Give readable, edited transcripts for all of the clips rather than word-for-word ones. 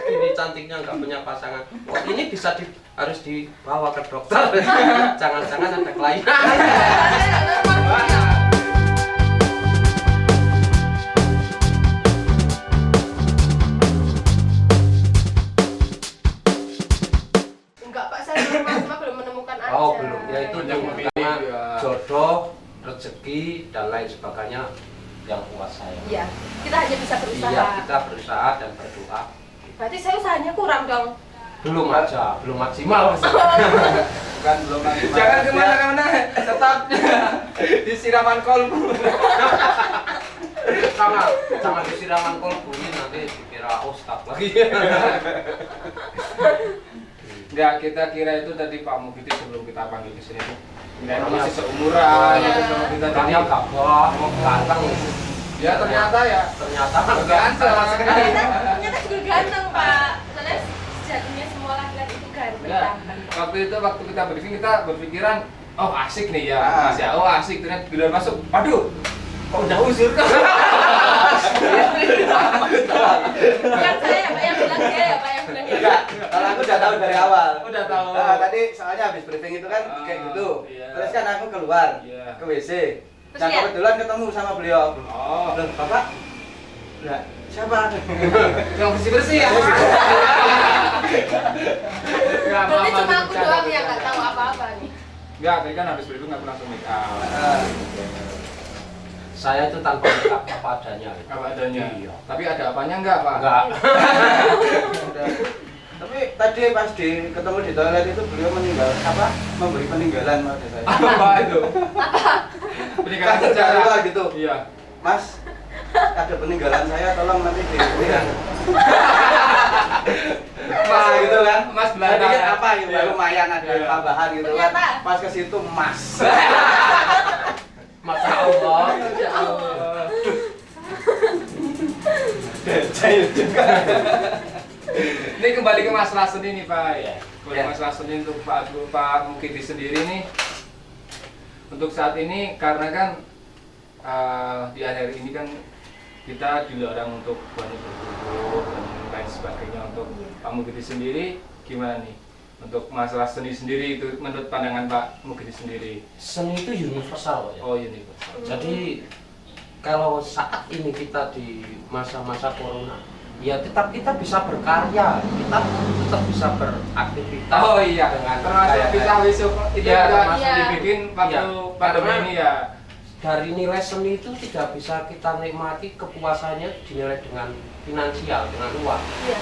segini cantiknya nggak punya pasangan. Wah, ini harus dibawa ke dokter. Jangan-jangan ada kelainan. Enggak Pak, saya belum menemukan aja. Oh belum, ya itu karena jodoh, rezeki dan lain sebagainya yang kuat saya. Iya, kita hanya bisa berusaha. Iya, kita berusaha dan berdoa. Berarti saya usahanya kurang dong. Belum aja, belum maksimal. Kan belum maksimal. Jangan kemana-mana, tetap di siraman kolbu. Sama disiraman kolbu ini nanti dikira ustaz lagi. Enggak, kita kira itu tadi Pak Mukiti sebelum kita panggil ke sini tuh. Kira masih seumuran Iya. gitu sama kita tadi. Tanya gagah, mau ganteng. Ya ternyata Ternyata ganteng sama sekali. Ternyata juga ganteng Pak. Soalnya sejatinya semua laki-laki itu ganteng. Ya, waktu kita briefing kita berpikiran, oh asik nih ya, Ah. Mas ya, oh asik. Ternyata bila masuk, aduh, kok udah usir kan? Bukan saya ya Pak yang bilang, dia ya Pak yang bilang ya. Enggak, kalau aku udah tahu dari awal. Udah tahu. Nah, tadi soalnya habis briefing itu kan Ah, kayak gitu. iya. Terus kan aku keluar Iya. ke WC. Terus Dan lihat? kebetulan ketemu sama beliau. Oh, Loh, Bapak? Lah, siapa? yang bersih-bersih ya. Berarti cuma aku doang yang nggak tahu apa-apa nih. Enggak, tadi kan habis briefing aku langsung make up. Ah, saya itu tanpa makeup apa adanya. Apa adanya. Iya. Tapi ada apanya enggak, Pak? Enggak. udah. Tapi tadi pas ketemu di toilet itu beliau memberi peninggalan pada saya. Apa itu? Peninggalan Kan sejarah luar gitu. Iya. Mas, ada peninggalan saya, tolong nanti diberikan. Mas gitu kan? Mas Belanda. Tadi kan apa gitu, Iya. lumayan ada Iya. tambahan gitu kan. Ternyata. Pas ke situ emas. Masya Allah. Ya Allah. Jahil juga. Ini kembali ke masalah seni nih Pak. Iya. Kembali ke masalah seni untuk Pak Mukiti sendiri nih. Untuk saat ini karena kan di akhir ini kan kita dilarang untuk banyak berkumpul dan lain sebagainya. Untuk Pak Mukiti sendiri gimana nih? Untuk masalah seni sendiri itu menurut pandangan Pak Mukiti sendiri. Seni itu universal, Pak, ya. Oh ini Pak. Jadi kalau saat ini kita di masa-masa corona, ya tetap kita bisa berkarya, kita tetap bisa beraktivitas. Oh iya, dengan termasuk kayak- bisa besok itu Iya, juga termasuk Iya. dibikin waktu Iya. pandemi Karena- ini ya. Dari nilai seni itu tidak bisa kita nikmati kepuasannya dinilai dengan finansial, dengan uang. Iya.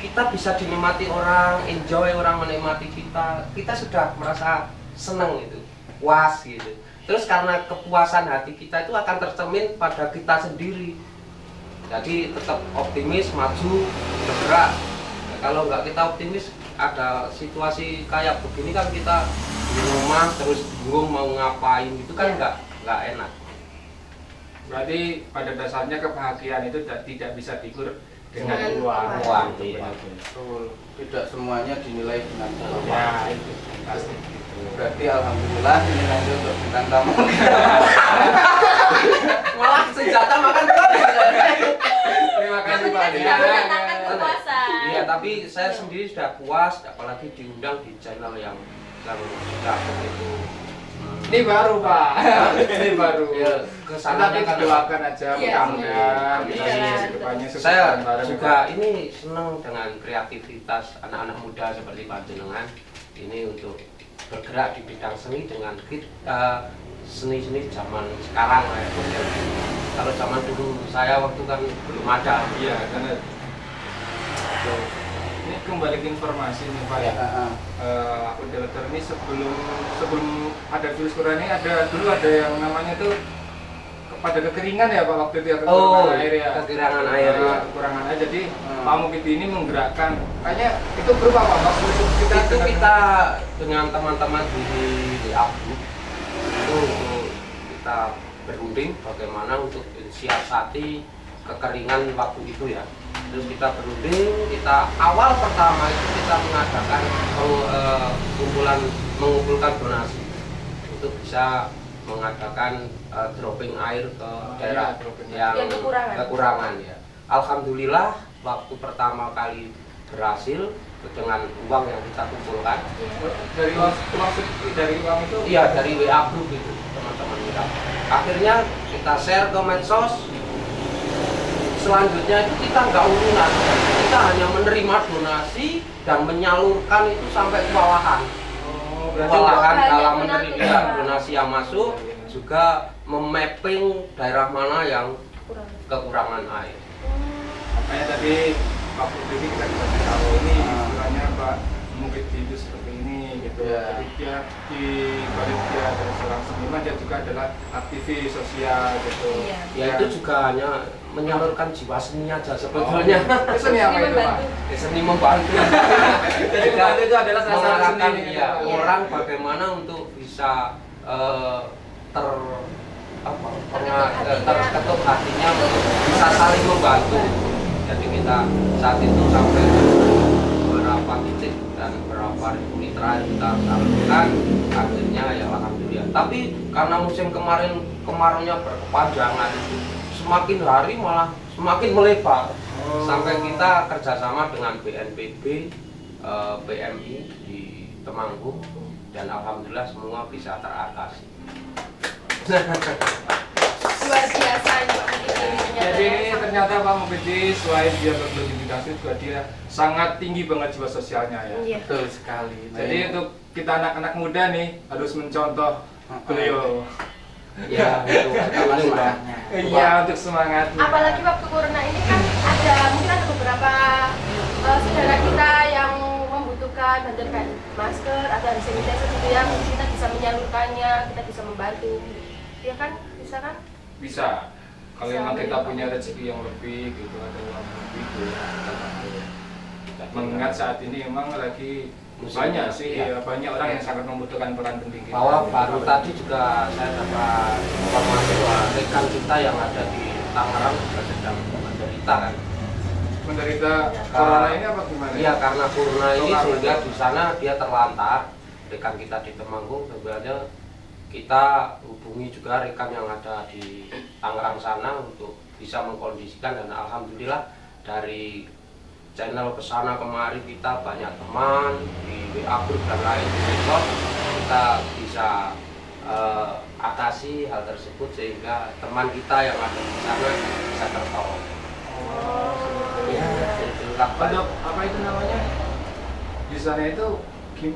Kita bisa dinikmati orang, enjoy orang menikmati kita sudah merasa senang gitu, puas gitu. Terus karena kepuasan hati kita itu akan tercermin pada kita sendiri. Jadi tetap optimis, maju, bergerak. Nah, kalau nggak kita optimis, ada situasi kayak begini kan kita di rumah terus bingung mau ngapain itu kan nggak enak. Berarti pada dasarnya kebahagiaan itu tidak bisa diukur dengan Dengan uang. uang, Gitu, iya. Pak. Betul. Tidak semuanya dinilai dengan uang. Ya itu pasti. Berarti alhamdulillah ini lanjut untuk bintang tamu. Malah senjata makan telur. Terima kasih Yang Pak. penting kan tidak mendatangkan kepuasan. Iya, tapi saya sendiri sudah puas, apalagi diundang di channel yang sudah begitu. Ini baru Pak. Ini baru. Ya, Nanti kesananya kan doakan aja Iya, mudah-mudahan kita iya. sukses ke depannya sukses saya bareng-bareng, juga Pak. ini senang dengan kreativitas anak-anak muda seperti Pak Jenengan ini untuk bergerak di bidang seni dengan seni-seni zaman sekarang lah ya. Kalau zaman dulu saya waktu kan belum ada. Iya, karena ini kembali ke informasi nih Pak ya. Aku dokter ini sebelum ada virus corona ini dulu ada yang namanya tuh pada kekeringan ya Pak waktu itu ya, kekurangan air ya. Kekurangan air ya. Kekurangan air, jadi Pak Mukiti ini menggerakkan kayaknya itu berupa apa waktu itu Itu kita dengan teman-teman di Abu itu untuk kita berunding bagaimana untuk siasati kekeringan waktu itu ya. Terus kita berunding, kita awal pertama itu kita mengadakan mengumpulkan donasi untuk bisa mengadakan dropping air ke daerah dropping yang Yang kekurangan. kekurangan ya. Alhamdulillah waktu pertama kali berhasil dengan uang yang kita kumpulkan. Dari uang itu? Iya, dari WA group itu teman-teman kita. Akhirnya kita share ke medsos. Selanjutnya itu kita nggak urunan, kita hanya menerima donasi dan menyalurkan itu sampai kewalahan. Oh, Kewalahan banyak dalam donasi, menerima Pak. donasi yang masuk, juga memapping daerah mana yang kekurangan air. makanya tadi Pak Putri kita kasih tahu ini istilahnya Pak Mukit itu seperti ini gitu. Ya. Jadi dia di balik dia adalah seorang seniman, dia juga adalah aktivis sosial gitu. Iya. Ya itu juga hanya menyalurkan jiwa seni aja sebetulnya. Itu seni apa itu Pak? Seni membantu. Jadi membantu itu adalah salah satu mengarahkan seni. ya, Iya. orang bagaimana untuk bisa terketuk hatinya untuk bisa saling membantu. Jadi kita saat itu sampai beberapa titik dan beberapa ribu liter air kita salurkan, akhirnya ya alhamdulillah. Tapi karena musim kemarin kemaraunya berkepanjangan, semakin hari malah semakin melebar. Sampai kita kerjasama dengan BNPB, PMI di Temanggung, dan alhamdulillah semua bisa teratasi. Luar biasa ini Pak Mukidi ternyata. Jadi Ya. ternyata Pak Mukidi selain dia berkontribusi juga dia sangat tinggi banget jiwa sosialnya ya. Iya. Betul sekali. Jadi untuk kita anak-anak muda nih harus mencontoh beliau. Ya, itu Itulah Mbak. semangatnya. Iya, untuk semangatnya. Apalagi waktu corona ini kan mungkin ada beberapa saudara kita yang membutuhkan bantuan kayak masker atau hand sanitizer gitu ya, kita bisa menyalurkannya, kita bisa membantu, ya kan, bisa kan? Bisa. Kalau Bisa memang kita menyalurkan. punya rezeki yang lebih gitu, ada uang lebih gitu ya. Mengingat saat ini memang lagi banyak sih, Iya. ya, banyak orang yang sangat membutuhkan peran penting kita. Bahwa baru tadi juga saya dapat informasi bahwa rekan kita yang ada di Tangerang juga sedang menderita kan. Menderita corona ini apa gimana? Iya, karena corona ini Corona. sehingga di sana dia terlantar. Rekan kita di Temanggung sebenarnya kita hubungi juga rekan yang ada di Tangerang sana untuk bisa mengkondisikan, dan alhamdulillah dari channel kesana kemari kita banyak teman di WA group dan lain di medsos, kita bisa atasi hal tersebut sehingga teman kita yang ada di sana bisa tertolong. Ya, itulah Pak. Untuk apa itu namanya? Di sana itu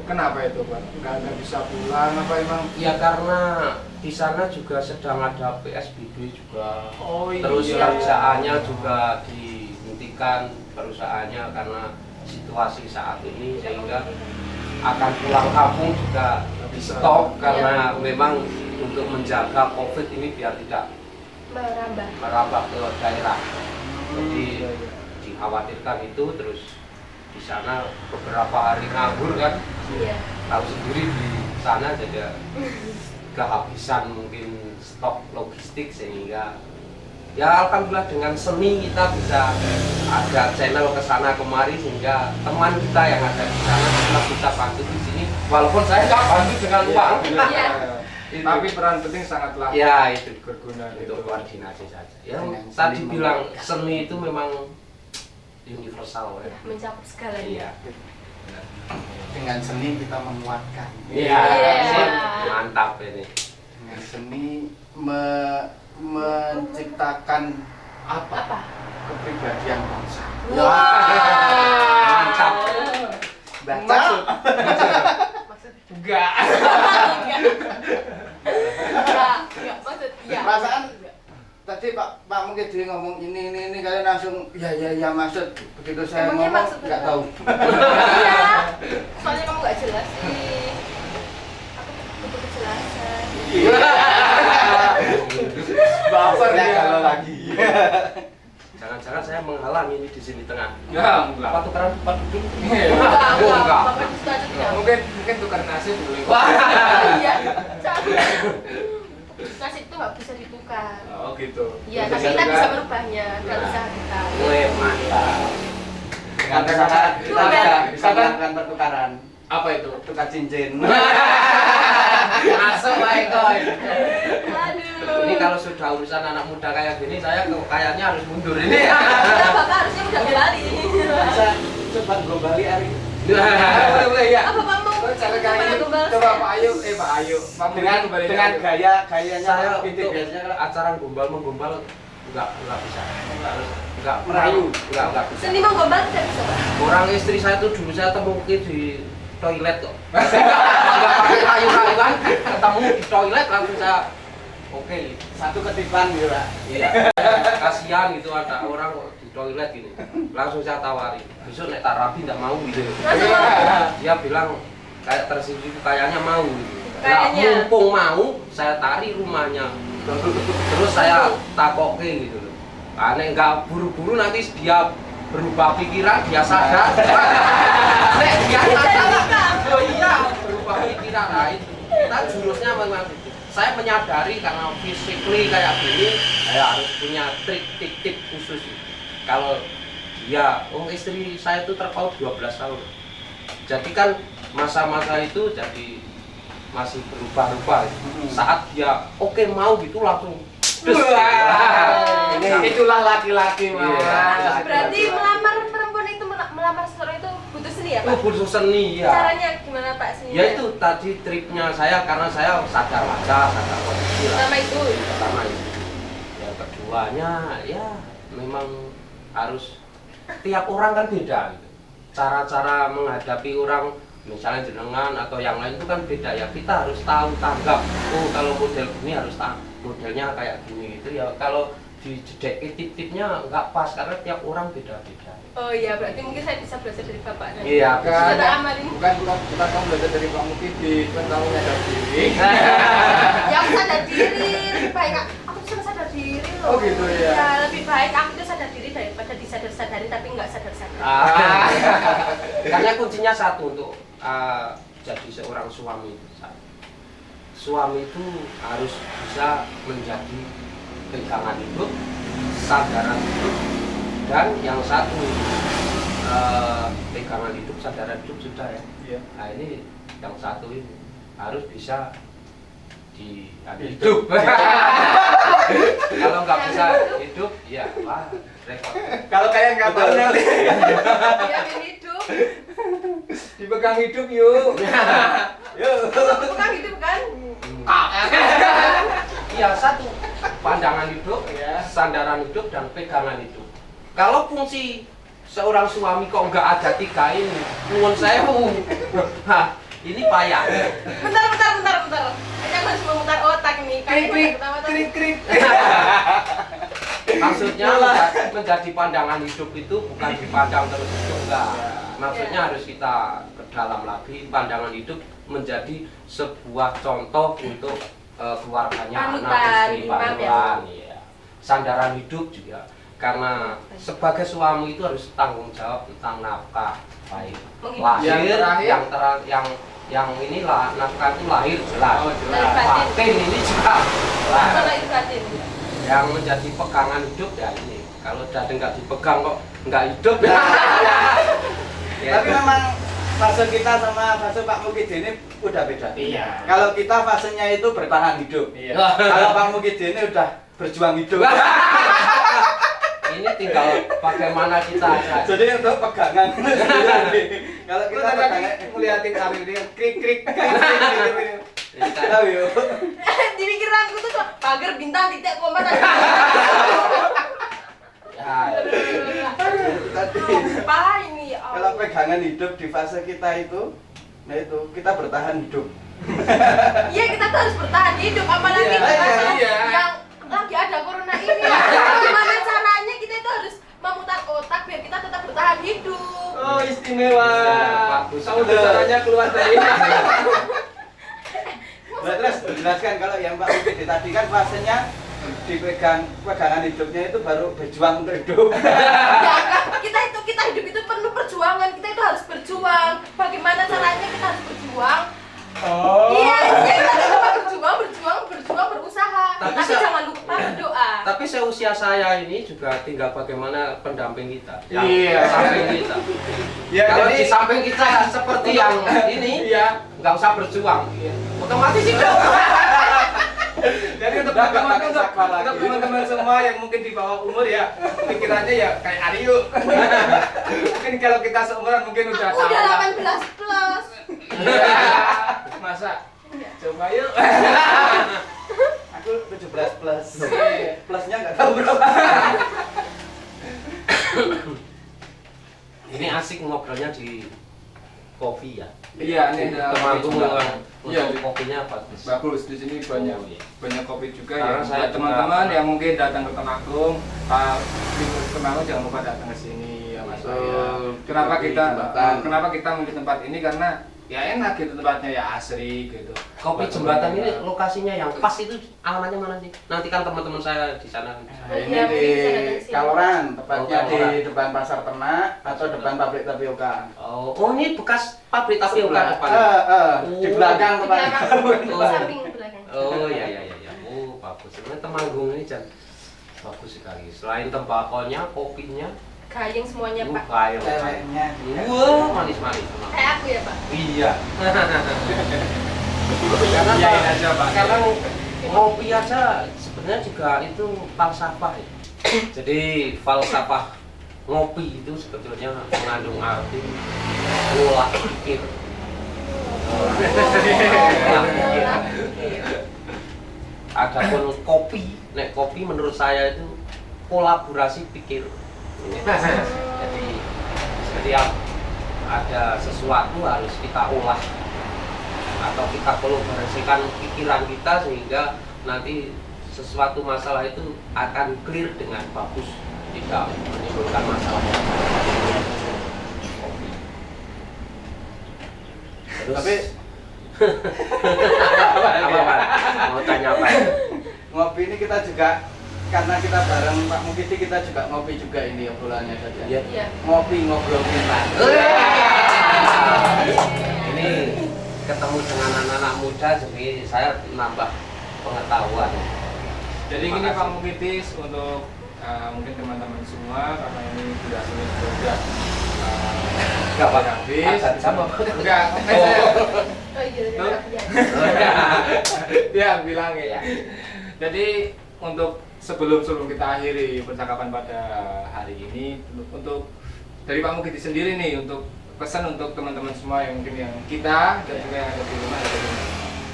kenapa itu Pak? Nggak bisa pulang apa emang? Ya karena di sana juga sedang ada PSBB juga. Oh iya. Terus kerjaannya juga dihentikan perusahaannya karena situasi saat ini, sehingga akan pulang kampung juga di stop karena memang untuk menjaga COVID ini biar tidak merambah ke daerah. Jadi dikhawatirkan itu, terus di sana beberapa hari nganggur kan, Iya. tahu sendiri di sana jadi kehabisan mungkin stok logistik, sehingga ya alhamdulillah dengan seni kita bisa ada channel kesana kemari sehingga teman kita yang ada di sana tetap bisa bantu di sini walaupun saya nggak bantu dengan uang. Iya. Tapi peran penting sangatlah Ya itu berguna untuk gitu. koordinasi saja. Ya Dengan tadi seni bilang membantu. seni itu memang universal ya. Mencakup segalanya. Iya. Dengan seni kita menguatkan. Iya. Iya. Sip. Mantap ini. Dengan seni menciptakan apa? Apa? Kepribadian bangsa. Mantap. Baca. Enggak. Enggak, maksud iya. Perasaan tadi Pak mungkin dia ngomong ini kalian langsung ya maksud begitu saya Emangnya ngomong maksud nggak betul? tahu. Iya. Soalnya kamu nggak jelas sih. Aku butuh kejelasan. Baper Ya dia. kalau lagi. Jangan-jangan saya menghalang ini di sini tengah. Ya, enggak. Apa tukeran tempat duduk? Iya. Oh, enggak. Bapak di situ aja tidak. Mungkin tukar nasi boleh. Iya. Jangan. Nasi itu nggak bisa ditukar. Oh gitu. Iya, Bisa tapi kita juga. bisa merubahnya dengan usaha kita. Wih, mantap. Dengan perkataan kita bisa Bukan. melakukan pertukaran. Apa itu? Tukar cincin. Masuk baik, Koy. Aduh. Ini kalau sudah urusan anak muda kayak gini, saya kayaknya harus mundur ini. Kita bapak harusnya udah kembali. Bisa coba gombali hari ini. Boleh ya. Apa Pak mau? Cara kali ini Gombal coba saya? Pak Ayu, Pak Ayu. Pak Mugi Dengan kembali dengan lagi. gayanya Saya Pinti untuk biasanya kalau acara gombal menggombal enggak bisa. Enggak Merayu. Enggak bisa. Seni menggombal tidak bisa Pak. Orang istri saya tuh dulu saya temukan di toilet kok. Enggak pakai rayu-rayuan, ketemu di toilet langsung saya oke. satu ketipan gitu Pak. Iya. Kasihan gitu ada orang kok di toilet gini. Langsung saya tawari. Besok nek tak rapi enggak mau gitu. Dia bilang kayak tersinggung kayaknya mau gitu. Nah, Kayaknya. mumpung mau saya tarik rumahnya. Terus saya takoke gitu loh. Aneh enggak buru-buru nanti dia berubah pikiran, dia sadar. Nek dia sadar. Oh iya, berubah pikiran. Nah itu. Kita jurusnya memang itu. Saya menyadari karena physically kayak gini, saya harus punya trik-tip khusus. Kalau dia, istri saya itu terpaut 12 tahun. Jadi kan masa-masa itu jadi masih berubah-ubah. Saat dia oke mau gitu langsung dus. Wah, Ini itulah laki-laki, Mas. Iya. Berarti melamar perempuan itu melamar seseorang itu butuh seni ya Pak? itu butuh seni ya. Caranya gimana Pak seninya? Ya itu tadi triknya saya karena saya sadar wajah, sadar kondisi lah. Pertama itu. Pertama itu. Yang keduanya ya memang harus tiap orang kan beda gitu. Cara-cara menghadapi orang misalnya jenengan atau yang lain itu kan beda ya. Kita harus tahu tanggap. Oh kalau model gini harus modelnya kayak gini gitu ya. Kalau dijedeki tip-tipnya nggak pas karena tiap orang beda-beda. Oh iya, berarti mungkin saya bisa belajar dari Bapak nanti. Iya, Sudah Kan, tak amalin. bukan kamu belajar dari Pak Mukidi, kan kamu nyadar diri. Ya aku sadar diri, lebih baik aku tuh sudah sadar diri loh. Oh gitu ya. Ya, lebih baik aku tuh sadar diri daripada disadar-sadarin tapi nggak sadar-sadar. Karena kuncinya satu untuk jadi seorang suami itu. Suami itu harus bisa menjadi pegangan hidup, sandaran hidup, dan yang satu pegangan hidup, sandaran hidup sudah ya. Iya. Nah ini yang satu ini harus bisa hidup. Kalau nggak bisa hidup, ya wah repot. Kalau kayak nggak tahu nanti Dia ingin hidup, dipegang hidup yuk. Yuk. bukan hidup kan? Iya satu pandangan hidup, Ya. sandaran hidup dan pegangan hidup. Kalau fungsi seorang suami kok nggak ada tiga ini, nuwun sewu. Hah, ini payah. Bentar. Saya harus memutar otak nih. Krik Pertama krik krik. Maksudnya menjadi pandangan hidup itu bukan dipandang terus hidup enggak. Maksudnya harus kita ke dalam lagi pandangan hidup menjadi sebuah contoh untuk keluarganya, anak Panutan, istri, imam ya. panutan, ya. Sandaran hidup juga. Karena sebagai suami itu harus tanggung jawab tentang nafkah, baik Menghidupi. lahir, Yang terakhir? yang inilah nafkah itu lahir jelas. Oh, jelas. Batin ini juga jelas. Mana itu batin? Yang menjadi pegangan hidup ya ini. Kalau udah nggak dipegang kok nggak hidup ya. Tapi memang fase kita sama fase Pak Mukidi ini udah beda. Iya. Kalau kita fasenya itu bertahan hidup. Iya. Kalau Pak Mukidi ini udah berjuang hidup. Ini tinggal bagaimana kita aja. Jadi untuk pegangan. Kalau kita Kita pegangan tadi ngeliatin Arif dia krik krik. tahu yuk. Di pikiranku tuh pagar bintang titik koma tadi. Ya, Tadi Apa ini? Ya kalau Allah. pegangan hidup di fase kita itu, nah itu kita bertahan hidup. Iya kita tuh harus bertahan hidup apalagi Iya, di masa iya. yang lagi ada corona ini. Gimana caranya kita itu harus memutar otak biar kita tetap bertahan hidup. Oh istimewa. Bagus. Kamu caranya keluar dari. Nah, terus dijelaskan kalau yang Pak Mukidi tadi kan fasenya dipegang pegangan hidupnya itu baru berjuang untuk hidup. Ya kan kita hidup itu penuh perjuangan. Kita itu harus berjuang. Bagaimana caranya kita harus berjuang? Oh. Iya, kita tetap berjuang, berusaha. Tapi Tapi jangan lupa berdoa. tapi seusia saya ini juga tinggal bagaimana pendamping kita. Yang Iya. samping kita. Ya, Kalau jadi- di samping kita seperti yang ini, Iya. nggak usah berjuang. Otomatis hidup. Jadi untuk Udah nggak pakai untuk saklar lagi. teman-teman semua yang mungkin di bawah umur ya, pikirannya ya kayak Aryo. Mungkin kalau kita seumuran mungkin udah Aku tahu udah lah. 18 plus. Iya. Masa? Coba yuk. Aku 17 plus. Plusnya nggak tahu berapa. Ini asik ngobrolnya di kopi ya. Iya, ini ada Temanggung juga. untuk Iya, kopinya bagus. bagus. Di sini banyak Oh, iya. banyak kopi juga Karena ya. saya Buat teman-teman juga- yang mungkin datang ke Temanggung, libur ke Temanggung jangan lupa datang ke sini ya Mas. Betul. Kenapa Kopi kita Jembatan. kenapa kita memilih tempat ini karena ya enak gitu tempatnya ya asri gitu. Kopi Buat Jembatan teman-teman. ini lokasinya yang pas itu alamatnya mana sih? Nanti kan teman-teman saya di sana. Nah, ini Iya, di mungkin bisa datang sini. Kaloran, tepatnya Oh, Kaloran. di depan pasar ternak atau depan pabrik tapioka. Oh, ini bekas pabrik tapioka Sebelah- depan. di Oh. belakang Di tepatnya. belakang, Oh. di samping belakang. Oh ya ya ya ya. Oh bagus. Ini Temanggung ini bagus sekali. Selain tembakonya, kopinya, Gayeng semuanya, Pak. kayu. Ceweknya. Wah, manis-manis. Kayak aku ya, Pak. Iya. Karena Iyain aja, Pak. karena ngopi aja sebenarnya juga itu falsafah ya. Jadi falsafah ngopi itu sebetulnya mengandung arti olah pikir. Olah pikir. Adapun kopi, nek kopi menurut saya itu kolaborasi pikir. Jadi setiap ada sesuatu harus kita olah atau kita kolaborasikan pikiran kita sehingga nanti sesuatu masalah itu akan clear dengan bagus, tidak menimbulkan masalah. Terus, Tapi apa Pak? Mau tanya apa? ngopi ini kita juga karena kita bareng Pak Mukidi kita juga ngopi juga ini obrolannya saja. Iya. Iya. Ngopi ngobrol kita. Ini ketemu dengan anak-anak muda jadi saya nambah pengetahuan. Jadi Terima gini kasih. Pak Mukitis untuk mungkin teman-teman semua karena ini durasinya sudah Enggak Pak, habis. azan sama Pak. Enggak, Oh iya, Tuh. iya. dia bilang ya. Jadi untuk sebelum kita akhiri percakapan pada hari ini untuk dari Pak Mukitis sendiri nih untuk pesan untuk teman-teman semua yang mungkin yang kita dan juga yang ada di rumah ada di rumah.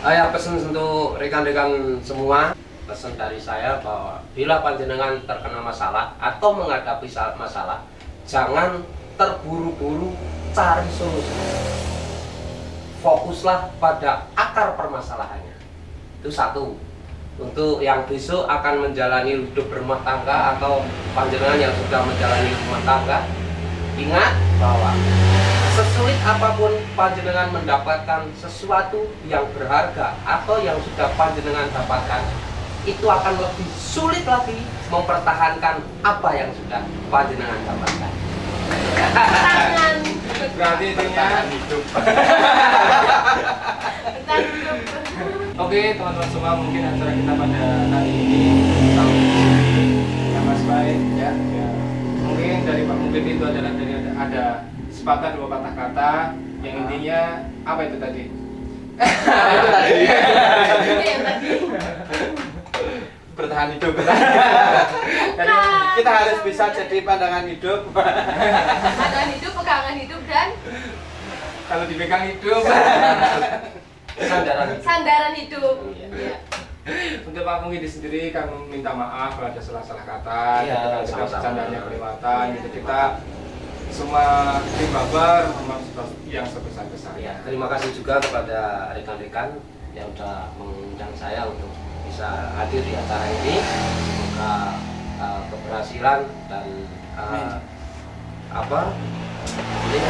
Ya pesan untuk rekan-rekan semua, pesan dari saya bahwa bila panjenengan terkena masalah atau menghadapi masalah, jangan terburu-buru cari solusi. Fokuslah pada akar permasalahannya. Itu satu. Untuk yang besok akan menjalani hidup berumah tangga atau panjenengan yang sudah menjalani rumah tangga, ingat bahwa sesulit apapun panjenengan mendapatkan sesuatu yang berharga atau yang sudah panjenengan dapatkan, itu akan lebih sulit lagi mempertahankan apa yang sudah panjenengan dapatkan. Tangan. Berarti intinya hidup. Tangan hidup. oke teman-teman semua mungkin acara kita pada hari ini sampai di sini ya Mas Baik ya. Mungkin dari Pak Mukid itu adalah dari ada sepatah dua patah kata yang intinya apa itu tadi? Itu tadi. Ini yang tadi. Bertahan hidup. Jadi Kita harus bisa jadi pandangan hidup. Pandangan hidup, pegangan hidup, dan kalau dipegang hidup Sandaran hidup. sandaran hidup. Iya. Iya. untuk Pak Mukid sendiri kami minta maaf kalau ada salah-salah kata, Iya, kalau ada sama-sama. bercandanya kelewatan gitu kita semua tim Babar memang yang sebesar-besarnya. Ya, terima kasih juga kepada rekan-rekan yang sudah mengundang saya untuk bisa hadir di acara ini. Semoga keberhasilan dan ini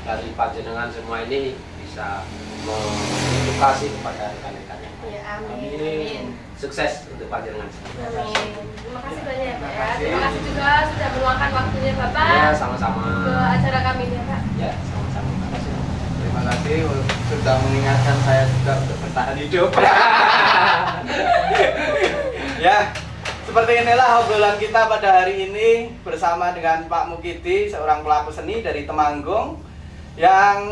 dari panjenengan semua ini bisa mengedukasi kepada rekan-rekannya. Ya, amin. Amin. Sukses untuk panjenengan semua. Amin. Terima kasih banyak ya, Pak. Terima Ya. kasih. Terima kasih juga sudah meluangkan waktunya Bapak Ya, sama-sama. ke acara kami ini ya, Pak. Ya, sama-sama. Terima kasih. Terima kasih sudah mengingatkan saya juga untuk bertahan hidup. Ya, seperti inilah obrolan kita pada hari ini bersama dengan Pak Mukidi, seorang pelaku seni dari Temanggung yang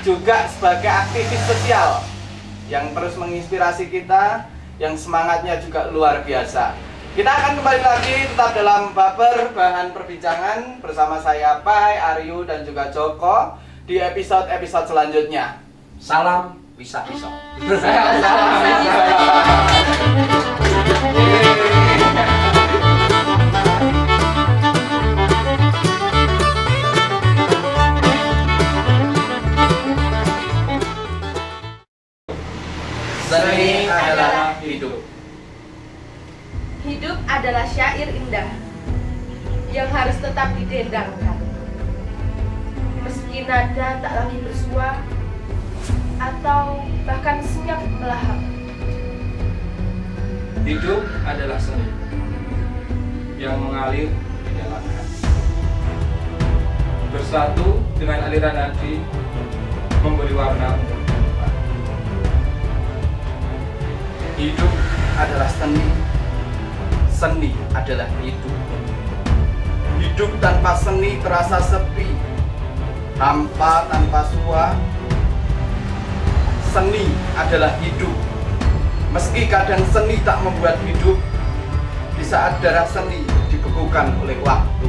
juga sebagai aktivis sosial yang terus menginspirasi kita yang semangatnya juga luar biasa. Kita akan kembali lagi tetap dalam Baper Bahan Perbincangan bersama saya Pai, Aryu, dan juga Joko di episode-episode selanjutnya. Salam pisah-pisah. Seni adalah hidup. Hidup adalah syair indah yang harus tetap didendangkan. Meski nada tak lagi bersua atau bahkan senyap melahap. Hidup adalah seni yang mengalir di dalam hati. Bersatu dengan aliran hati, memberi warna untuk kehidupan. Hidup adalah seni, seni adalah hidup. Hidup tanpa seni terasa sepi, hampa tanpa sua. Seni adalah hidup. Meski kadang seni tak membuat hidup, di saat darah seni dibekukan oleh waktu.